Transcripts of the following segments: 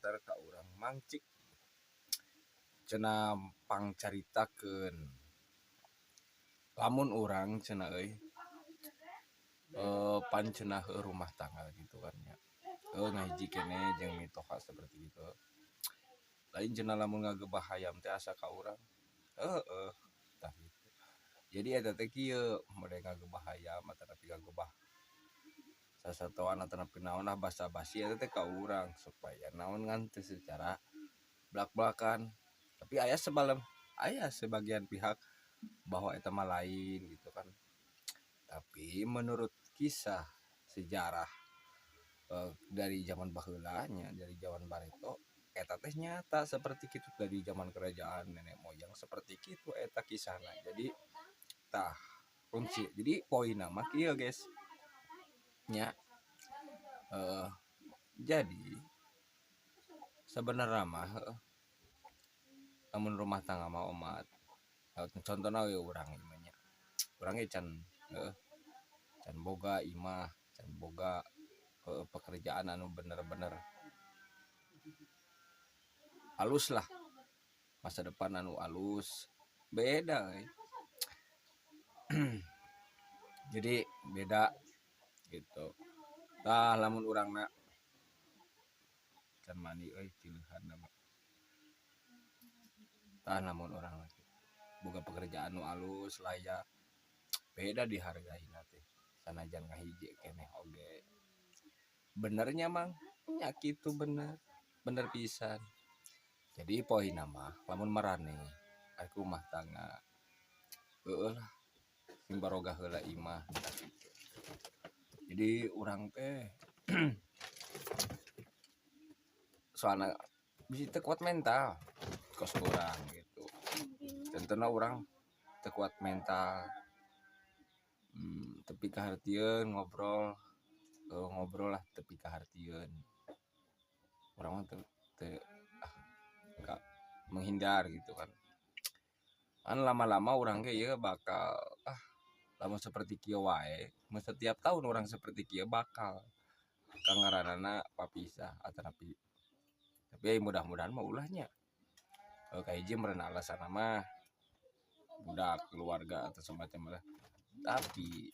lumantar ka urang mangcik cenah pangcaritakeun lamun urang cenah pan cenah rumah tangga gitu kan ya. Ngahiji keneh jeung mitoha seperti itu. Lain cenah lamun ngagebah hayam teh asa ka urang. Tah gitu. Jadi eta teh kieu mode ngagebah hayam atapi ngagebah sasatoan atapi naon lah basa-basi eta teh ka urang supaya naon ngan teu secara blak-blakan. Tapi aya sebagian pihak bahwa eta mah lain gitu kan. Tapi menurut kisah sejarah dari zaman baheula nya, dari zaman Barito eta teh nyata seperti kitu dari zaman kerajaan nenek moyang seperti kitu eta kisahna. Jadi tah kunci. Jadi poinna mah kieu guys. Nya jadi sebenarnya mah lamun rumah tangga mah umat contohna we urang ieu nya. Urang ge can boga imah, can boga pekerjaan anu bener-bener halus lah, masa depan anu halus beda jadi beda gitu. Tah lamun urangna can mani cileuhan mah tah lamun urang boga pekerjaan anu halus layak beda dihargaina teh sanajan ngahiji keneh oge. Benernya mang nya kitu bener pisan. Jadi poinna mah lamun marane ari rumah tangga lah sing barogah heula imah. Jadi urang teh soalna bisi teu kuat mental kos urang gitu. Contohna urang teu kuat mental tepi kahartieun ngobrol lah tepi kahartieun. Urang mah teu menghindar gitu kan. Kan lama-lama urang ge ieu bakal lamun seperti kieu wae, setiap tahun orang seperti kieu bakal kangaranana papisah tapi mudah-mudahan mah ulahnya kahiji meureun alasan mah budak keluarga atau semacam lah. Tapi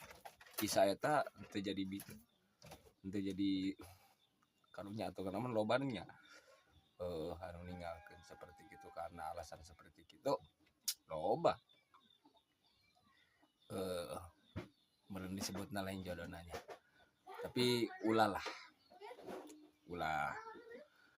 kisah eta teu jadi karunya atau namun lobannya anu ninggalkeun seperti gitu karena alasan seperti gitu loba meureun disebutna lain jodohna nya. Tapi ulah